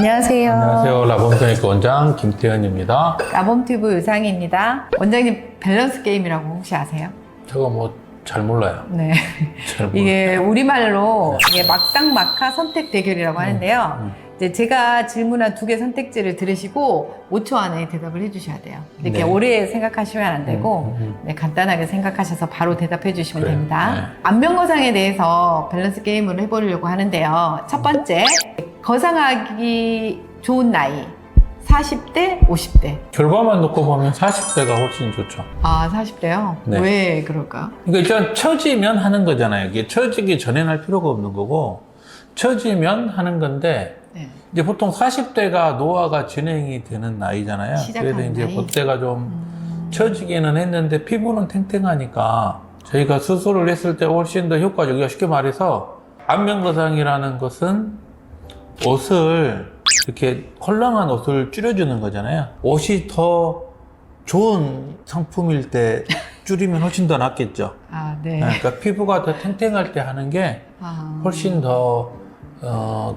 안녕하세요. 안녕하세요. 라봄토닉 원장 김태현입니다. 라봄튜브 유상희입니다. 원장님 밸런스 게임이라고 혹시 아세요? 저거 뭐 잘 몰라요. 네. 잘 몰라요. 이게 우리말로 이게 막상막하 선택 대결이라고 하는데요. 이제 제가 질문한 두 개 선택지를 들으시고 5초 안에 대답을 해주셔야 돼요. 이렇게 네. 오래 생각하시면 안 되고 네, 간단하게 생각하셔서 바로 대답해 주시면 그래요. 됩니다. 네. 안면거상에 대해서 밸런스 게임을 해보려고 하는데요. 첫 번째, 거상하기 좋은 나이 40대, 50대. 결과만 놓고 보면 40대가 훨씬 좋죠. 아, 40대요? 네. 왜 그럴까요? 그러니까 일단 처지면 하는 거잖아요. 이게 처지기 전에는 할 필요가 없는 거고 처지면 하는 건데 네. 이제 보통 40대가 노화가 진행이 되는 나이잖아요. 시작하는 그래서 이제 나이? 그때가 좀 처지기는 했는데 피부는 탱탱하니까 저희가 수술을 했을 때 훨씬 더 효과적이야. 쉽게 말해서 안면거상이라는 것은 옷을 이렇게 헐렁한 옷을 줄여주는 거잖아요. 옷이 더 좋은 상품일 때 줄이면 훨씬 더 낫겠죠. 아, 네. 그러니까 피부가 더 탱탱할 때 하는 게 아. 훨씬 더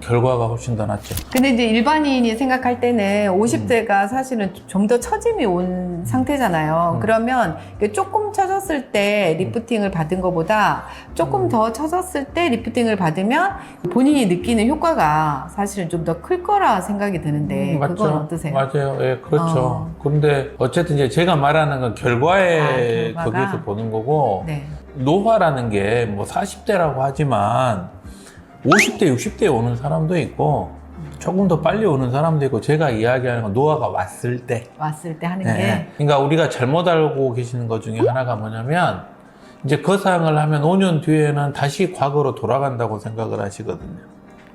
결과가 훨씬 더 낫죠. 근데 이제 일반인이 생각할 때는 50대가 사실은 좀 더 처짐이 온 상태잖아요. 그러면 조금 처졌을 때 리프팅을 받은 것보다 조금 더 처졌을 때 리프팅을 받으면 본인이 느끼는 효과가 사실은 좀 더 클 거라 생각이 드는데 맞죠. 그건 어떠세요? 맞아요. 예, 그렇죠. 그런데 어쨌든 이제 제가 말하는 건 결과에 결과가? 거기에서 보는 거고 네. 노화라는 게 뭐 40대라고 하지만 50대, 60대에 오는 사람도 있고 조금 더 빨리 오는 사람도 있고 제가 이야기하는 건 노화가 왔을 때 왔을 때 하는 네. 게 그러니까 우리가 잘못 알고 계시는 것 중에 하나가 뭐냐면 이제 거상을 하면 5년 뒤에는 다시 과거로 돌아간다고 생각을 하시거든요.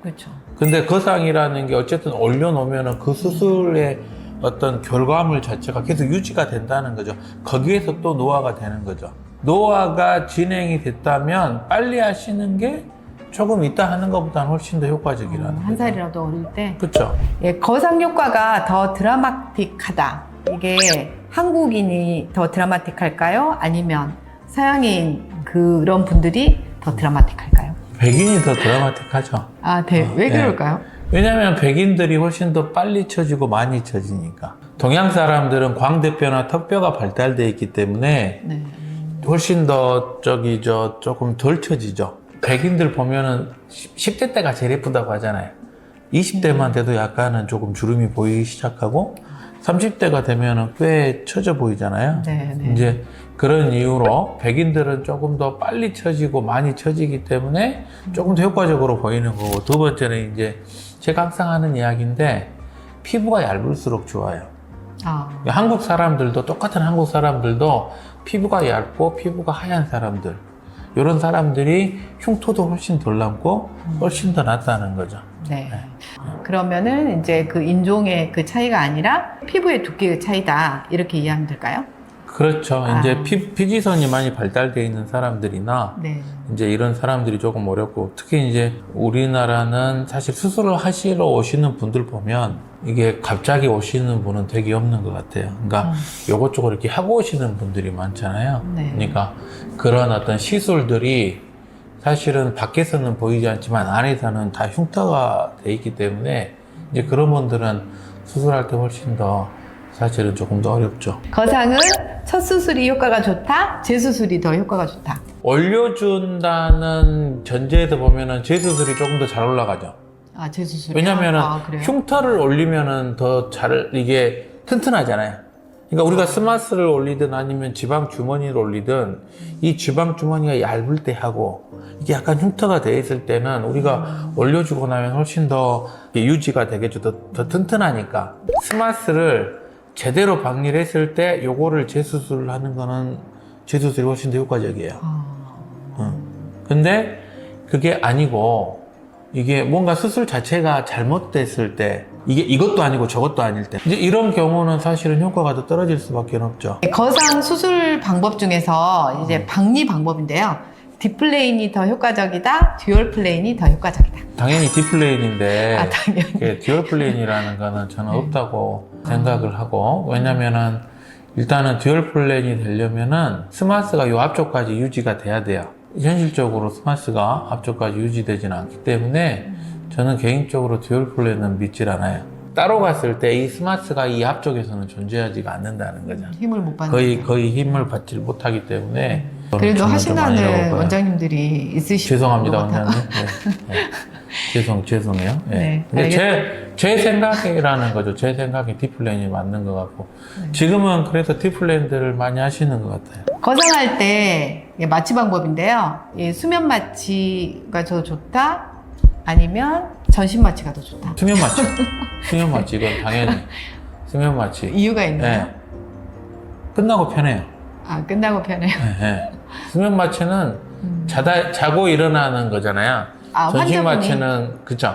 그렇죠. 근데 거상이라는 게 어쨌든 올려놓으면 그 수술의 어떤 결과물 자체가 계속 유지가 된다는 거죠. 거기에서 또 노화가 되는 거죠. 노화가 진행이 됐다면 빨리 하시는 게 조금 이따 하는 것보다는 훨씬 더 효과적이라는 한 살이라도 어릴 때 그렇죠. 예, 거상 효과가 더 드라마틱하다. 이게 한국인이 더 드라마틱할까요? 아니면 서양인 그런 분들이 더 드라마틱할까요? 백인이 더 드라마틱하죠. 아, 네. 왜 네. 그럴까요? 왜냐하면 백인들이 훨씬 더 빨리 처지고 많이 처지니까. 동양 사람들은 광대뼈나 턱뼈가 발달되어 있기 때문에 네. 훨씬 더 조금 덜 처지죠. 백인들 보면은 10대 때가 제일 예쁘다고 하잖아요. 20대만 돼도 약간은 조금 주름이 보이기 시작하고 30대가 되면은 꽤 처져 보이잖아요. 네, 네. 이제 그런 이유로 백인들은 조금 더 빨리 처지고 많이 처지기 때문에 조금 더 효과적으로 보이는 거고, 두 번째는 이제 제가 항상 하는 이야기인데 피부가 얇을수록 좋아요. 아, 한국 사람들도 똑같은 한국 사람들도 피부가 얇고 피부가 하얀 사람들, 이런 사람들이 흉터도 훨씬 덜 남고 훨씬 더 낫다는 거죠. 네. 그러면은 이제 그 인종의 그 차이가 아니라 피부의 두께의 차이다. 이렇게 이해하면 될까요? 그렇죠. 아. 이제 피지선이 많이 발달되어 있는 사람들이나 네. 이제 이런 사람들이 조금 어렵고, 특히 이제 우리나라는 사실 수술을 하시러 오시는 분들 보면 이게 갑자기 오시는 분은 되게 없는 것 같아요. 그러니까 요것저것 이렇게 하고 오시는 분들이 많잖아요. 네. 그러니까 그런 어떤 시술들이 사실은 밖에서는 보이지 않지만 안에서는 다 흉터가 돼 있기 때문에 이제 그런 분들은 수술할 때 훨씬 더 사실은 조금 더 어렵죠. 거상은 첫 수술이 효과가 좋다, 재수술이 더 효과가 좋다. 올려준다는 전제에서 보면은 재수술이 조금 더 잘 올라가죠. 아, 재수술. 왜냐면은 아, 그래요? 흉터를 올리면은 더 잘 이게 튼튼하잖아요. 그러니까 우리가 스마스를 올리든 아니면 지방 주머니를 올리든 이 지방 주머니가 얇을 때 하고 이게 약간 흉터가 돼 있을 때는 우리가 올려주고 나면 훨씬 더 유지가 되겠죠. 더 튼튼하니까. 스마스를 제대로 박리를 했을 때 요거를 재수술을 하는 거는 재수술이 훨씬 더 효과적이에요. 근데 그게 아니고 이게 뭔가 수술 자체가 잘못됐을 때, 이게 이것도 아니고 저것도 아닐 때, 이제 이런 경우는 사실은 효과가 더 떨어질 수밖에 없죠. 거상 수술 방법 중에서 이제 박리 방법인데요. 딥플레인이 더 효과적이다, 듀얼 플레인이 더 효과적이다. 당연히 디플레인인데 아, 당연히. 듀얼 플레인이라는 거는 저는 없다고 생각을 하고, 왜냐면은 일단은 듀얼 플레인이 되려면은 스마스가 요 앞쪽까지 유지가 돼야 돼요. 현실적으로 스마스가 앞쪽까지 유지되지는 않기 때문에 저는 개인적으로 듀얼 플랜은 믿질 않아요. 따로 갔을 때 이 스마스가 이 앞쪽에서는 존재하지가 않는다는 거죠. 힘을 못 받는. 거의 힘을 받지 못하기 때문에. 그래도 저는 하신다는 좀 아니라고 봐요. 원장님들이 있으시고. 죄송합니다, 원장님. 네. 죄송해요. 네. 네, 근데 제 생각이라는 거죠. 제 생각에 D플랜이 맞는 것 같고. 지금은 그래서 D플랜들을 많이 하시는 것 같아요. 거상할 때 마취 방법인데요. 이 수면 마취가 더 좋다? 아니면 전신 마취가 더 좋다? 수면 마취. 수면 마취, 이건 당연히. 수면 마취. 이유가 있나요? 네. 끝나고 편해요. 아, 끝나고 편해요. 네. 수면 마취는 자고 일어나는 거잖아요. 아, 전신 환자분이? 마취는, 그쵸.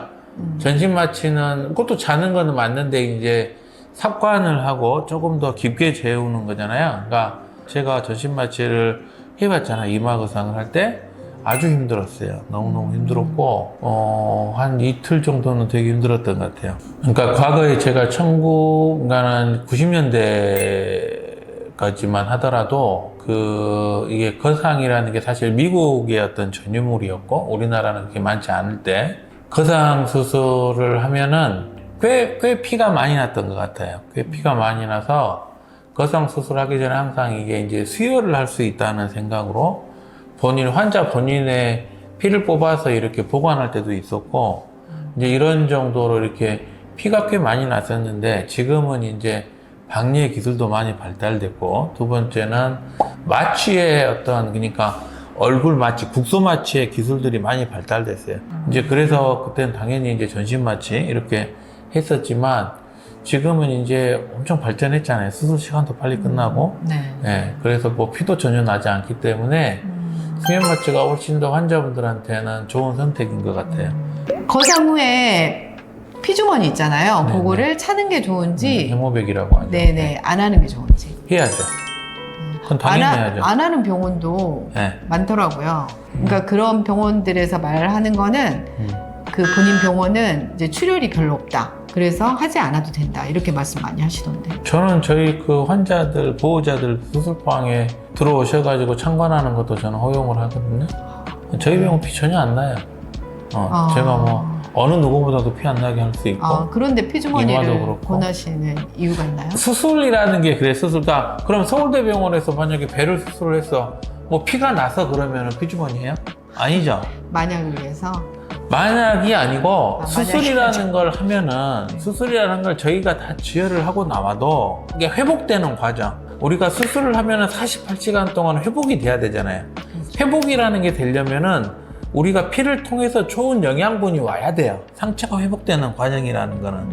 전신 마취는, 그것도 자는 거는 맞는데, 이제 삽관을 하고 조금 더 깊게 재우는 거잖아요. 그러니까 제가 전신 마취를 해봤잖아요. 이마 거상을 할 때. 아주 힘들었어요. 너무너무 힘들었고, 한 이틀 정도는 되게 힘들었던 것 같아요. 그러니까 과거에 제가 90년대까지만 하더라도, 이게 거상이라는 게 사실 미국의 어떤 전유물이었고, 우리나라는 그렇게 많지 않을 때, 거상 수술을 하면은 꽤 피가 많이 났던 것 같아요. 꽤 피가 많이 나서, 거상 수술하기 전에 항상 이게 이제 수혈을 할 수 있다는 생각으로, 환자 본인의 피를 뽑아서 이렇게 보관할 때도 있었고, 이제 이런 정도로 이렇게 피가 꽤 많이 났었는데, 지금은 이제 박리의 기술도 많이 발달됐고, 두 번째는 마취의 그러니까 얼굴 마취, 국소 마취의 기술들이 많이 발달됐어요. 이제 그래서 그때는 당연히 이제 전신 마취 이렇게 했었지만, 지금은 이제 엄청 발전했잖아요. 수술 시간도 빨리 끝나고. 네, 그래서 뭐 피도 전혀 나지 않기 때문에, 수면 마취가 훨씬 더 환자분들한테는 좋은 선택인 것 같아요. 거상 후에 피주머니 있잖아요. 네네. 그거를 차는 게 좋은지, 해모백이라고 하죠. 네네, 안 하는 게 좋은지. 해야죠. 그건 당연히 해야죠. 안 하는 병원도 네. 많더라고요. 그러니까 그런 병원들에서 말하는 거는 그 본인 병원은 이제 출혈이 별로 없다. 그래서 하지 않아도 된다. 이렇게 말씀 많이 하시던데. 저는 저희 그 환자들, 보호자들 수술방에 들어오셔가지고 참관하는 것도 저는 허용을 하거든요. 저희 병원 피 전혀 안 나요. 제가 뭐 어느 누구보다도 피 안 나게 할 수 있고. 그런데 이마도 피주머니를 그렇고. 권하시는 이유가 있나요? 수술이라는 게 그래, 수술가. 그럼 서울대병원에서 만약에 배를 수술을 했어. 뭐 피가 나서 그러면 피주머니 해요? 아니죠. 만약을 위해서. 만약이 아니고 수술이라는 만약이죠. 걸 하면은 수술이라는 걸 저희가 다 지혈을 하고 나와도 이게 회복되는 과정. 우리가 수술을 하면은 48시간 동안 회복이 돼야 되잖아요. 회복이라는 게 되려면은 우리가 피를 통해서 좋은 영양분이 와야 돼요. 상처가 회복되는 과정이라는 거는.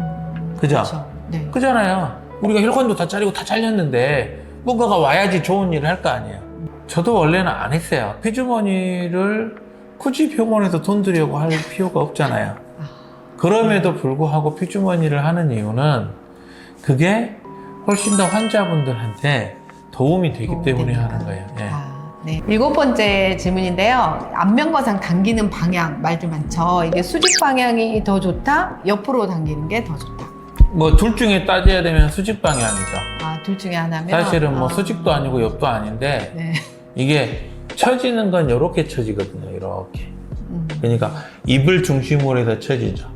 그죠? 그렇죠. 네. 그잖아요. 우리가 혈관도 다 잘리고 다 잘렸는데 뭔가가 와야지 좋은 일을 할 거 아니에요. 저도 원래는 안 했어요. 피주머니를 굳이 병원에서 돈 들이고 할 필요가 없잖아요. 그럼에도 불구하고 피주머니를 하는 이유는 그게 훨씬 더 환자분들한테 도움이 되기 때문에 되니까. 하는 거예요. 예. 네. 7번째 질문인데요. 안면거상 당기는 방향 말들 많죠. 이게 수직 방향이 더 좋다? 옆으로 당기는 게 더 좋다? 뭐 둘 중에 따져야 되면 수직 방향이죠. 둘 중에 하나면? 사실은 뭐 수직도 아니고 옆도 아닌데 네. 이게 처지는 건 이렇게 처지거든요. 이렇게. 그러니까 입을 중심으로 해서 처지죠.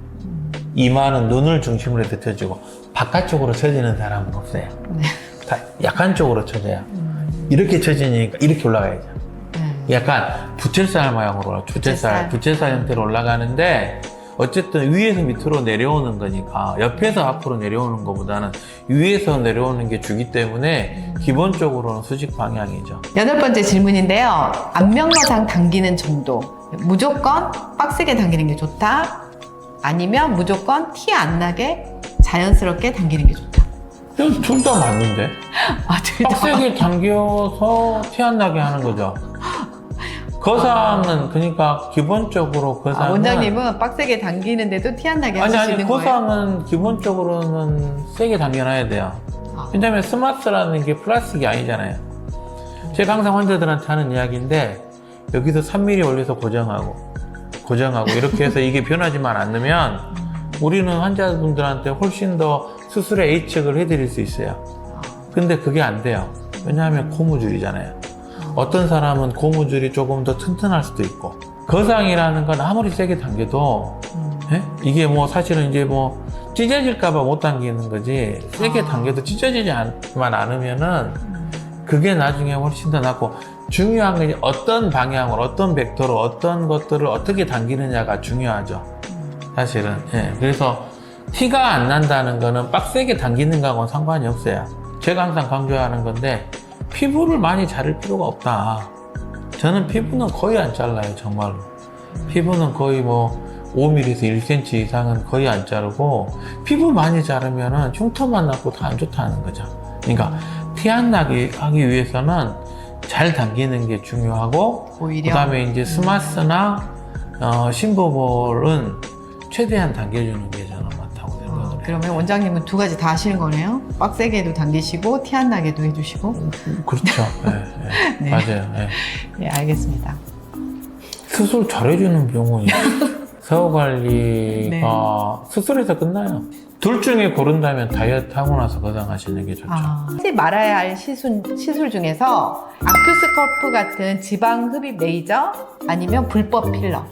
이마는 눈을 중심으로 해서 처지고 바깥쪽으로 처지는 사람은 없어요. 네. 다 약한 쪽으로 처져요. 이렇게 처지니까 이렇게 올라가야죠. 네. 약간 부채살 모양으로 올라가. 부채살. 부채살 형태로 올라가는데 어쨌든 위에서 밑으로 내려오는 거니까 옆에서 앞으로 내려오는 것보다는 위에서 내려오는 게 주기 때문에 기본적으로는 수직 방향이죠. 8번째 질문인데요. 안면거상 당기는 정도. 무조건 빡세게 당기는 게 좋다? 아니면 무조건 티 안 나게 자연스럽게 당기는 게 좋다? 둘 다 맞는데? 둘 다. 빡세게 당겨서 티 안 나게 하는 거죠. 거상은 그러니까 기본적으로 거상은 원장님은 빡세게 당기는데도 티 안 나게 하시는 거예요? 거상은 기본적으로는 세게 당겨놔야 돼요. 왜냐면 스마스라는 게 플라스틱이 아니잖아요. 제가 항상 환자들한테 하는 이야기인데 여기서 3mm 올려서 고정하고 이렇게 해서 이게 변하지만 않으면 우리는 환자분들한테 훨씬 더 수술에 H측을 해드릴 수 있어요. 근데 그게 안 돼요. 왜냐하면 고무줄이잖아요. 어떤 사람은 고무줄이 조금 더 튼튼할 수도 있고 거상이라는 건 아무리 세게 당겨도 예? 이게 뭐 사실은 이제 뭐 찢어질까봐 못 당기는 거지 세게 당겨도 찢어지지만 않으면은 그게 나중에 훨씬 더 낫고 중요한 건 이제 어떤 방향으로 어떤 벡터로 어떤 것들을 어떻게 당기느냐가 중요하죠. 사실은. 예. 그래서 티가 안 난다는 거는 빡세게 당기는 거하고는 상관이 없어요. 제가 항상 강조하는 건데 피부를 많이 자를 필요가 없다. 저는 피부는 거의 안 잘라요, 정말로. 피부는 거의 뭐 5mm에서 1cm 이상은 거의 안 자르고 피부 많이 자르면은 흉터만 나고 다 안 좋다는 거죠. 그러니까 티 안 나게 하기 위해서는 잘 당기는 게 중요하고 오히려 그다음에 이제 스마스나 심버볼은 최대한 당겨주는 게 저는 맞다고 생각을 해요. 그러면 원장님은 두 가지 다 하시는 거네요. 빡세게도 당기시고 티 안 나게도 해주시고. 그렇죠. 예, 예. 네. 맞아요. 예. 네, 알겠습니다. 수술 잘해주는 병원이 서호 관리가 수술에서 끝나요. 둘 중에 고른다면 다이어트 하고 나서 거장하시는 게 좋죠. 하지 말아야 할 시술 중에서 아큐스컬프 같은 지방 흡입 레이저 아니면 불법 필러